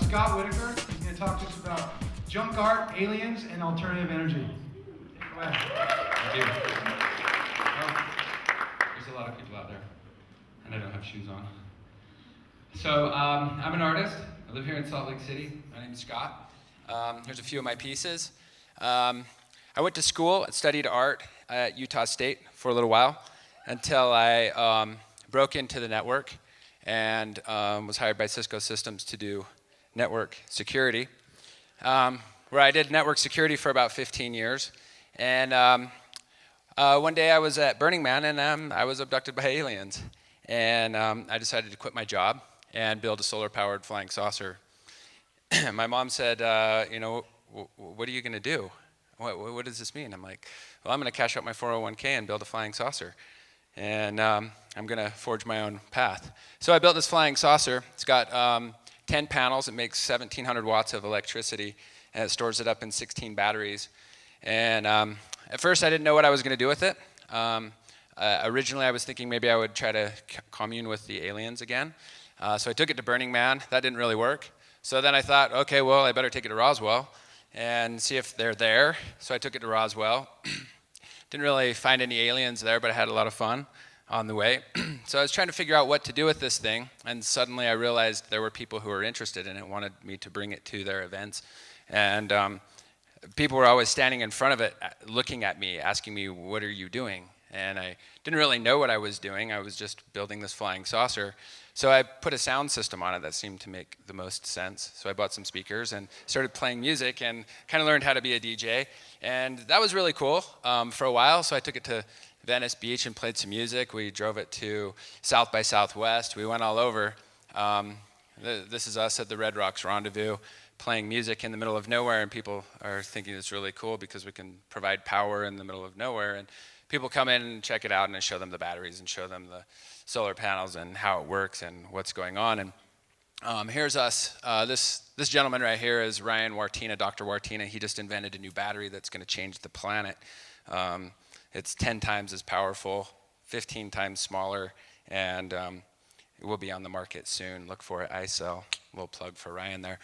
Scott Whitaker. He's going to talk to us about junk art, aliens, and alternative energy. Take it away. Thank you. Well, there's a lot of people out there, and I don't have shoes on. So I'm an artist. I live here in Salt Lake City. My name's Scott. Here's a few of my pieces. I went to school and studied art at Utah State for a little while until I broke into the network and was hired by Cisco Systems to do network security, where I did network security for about 15 years. And one day I was at Burning Man and I was abducted by aliens. And I decided to quit my job and build a solar-powered flying saucer. My mom said, what are you going to do? What does this mean? I'm like, well, I'm going to cash out my 401k and build a flying saucer. And I'm going to forge my own path. So I built this flying saucer. It's got 10 panels. It makes 1,700 watts of electricity, and it stores it up in 16 batteries. And at first, I didn't know what I was going to do with it. Originally, I was thinking maybe I would try to commune with the aliens again. So I took it to Burning Man. That didn't really work. So then I thought, okay, well, I better take it to Roswell and see if they're there. So I took it to Roswell. Didn't really find any aliens there, but I had a lot of fun on the way. So I was trying to figure out what to do with this thing, and suddenly I realized there were people who were interested in it, wanted me to bring it to their events. And people were always standing in front of it, looking at me, asking me, what are you doing? And I didn't really know what I was doing. I was just building this flying saucer. So I put a sound system on it that seemed to make the most sense. So I bought some speakers and started playing music and kind of learned how to be a DJ. And that was really cool for a while. So I took it to Venice Beach and played some music. We drove it to South by Southwest. We went all over. This is us at the Red Rocks Rendezvous playing music in the middle of nowhere. And people are thinking it's really cool because we can provide power in the middle of nowhere. And people come in and check it out, and I show them the batteries and show them the solar panels and how it works and what's going on. And here's us. This gentleman right here is Ryan Wartina, Dr. Wartina. He just invented a new battery that's going to change the planet. It's 10 times as powerful, 15 times smaller, and it will be on the market soon. Look for it, I sell. Little plug for Ryan there.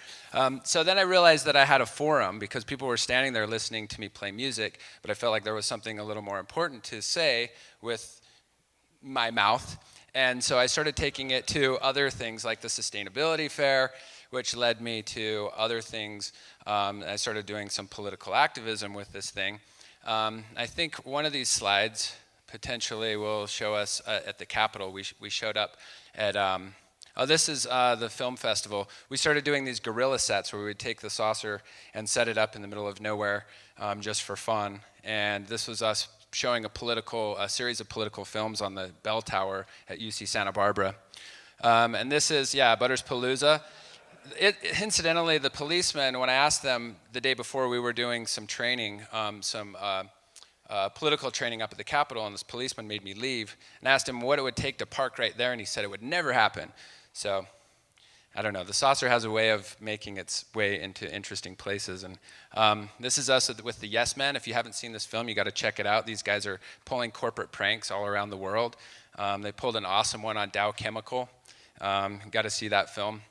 So then I realized that I had a forum because people were standing there listening to me play music, but I felt like there was something a little more important to say with my mouth. And so I started taking it to other things like the Sustainability Fair, which led me to other things. I started doing some political activism with this thing. I think one of these slides potentially will show us at the Capitol. We showed up at, this is the film festival. We started doing these guerrilla sets where we would take the saucer and set it up in the middle of nowhere just for fun. And this was us showing a series of political films on the bell tower at UC Santa Barbara. And this is, Butters Palooza. Incidentally, the policemen, when I asked them the day before we were doing some training, political training up at the Capitol, and this policeman made me leave, and asked him what it would take to park right there, and he said it would never happen. So, I don't know. The saucer has a way of making its way into interesting places. And this is us with the Yes Men. If you haven't seen this film, you got to check it out. These guys are pulling corporate pranks all around the world. They pulled an awesome one on Dow Chemical. Got to see that film.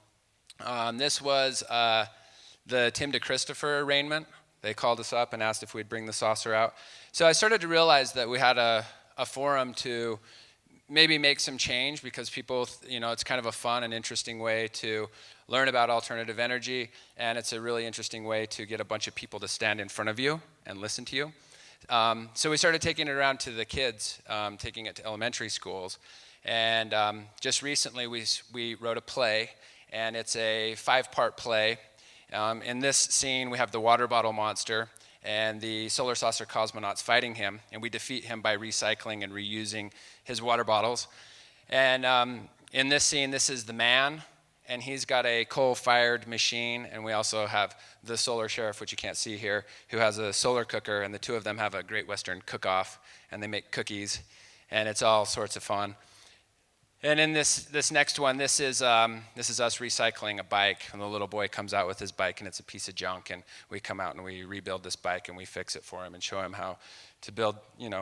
This was the Tim DeChristopher arraignment. They called us up and asked if we'd bring the saucer out. So I started to realize that we had a forum to maybe make some change because people, it's kind of a fun and interesting way to learn about alternative energy, and it's a really interesting way to get a bunch of people to stand in front of you and listen to you. So we started taking it around to the kids, taking it to elementary schools, and just recently we wrote a play, and it's a 5-part play. In this scene, we have the water bottle monster and the solar saucer cosmonauts fighting him, and we defeat him by recycling and reusing his water bottles. And in this scene, this is the man, and he's got a coal-fired machine, and we also have the solar sheriff, which you can't see here, who has a solar cooker, and the two of them have a Great Western cook-off, and they make cookies, and it's all sorts of fun. And in this next one, this is us recycling a bike, and the little boy comes out with his bike, and it's a piece of junk, and we come out and we rebuild this bike, and we fix it for him and show him how to build,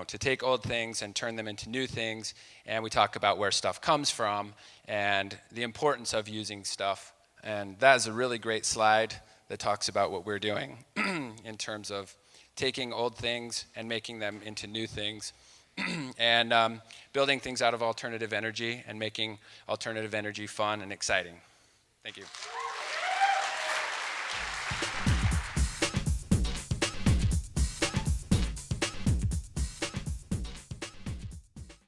to take old things and turn them into new things, and we talk about where stuff comes from and the importance of using stuff And that is a really great slide that talks about what we're doing in terms of taking old things and making them into new things and building things out of alternative energy and making alternative energy fun and exciting. Thank you.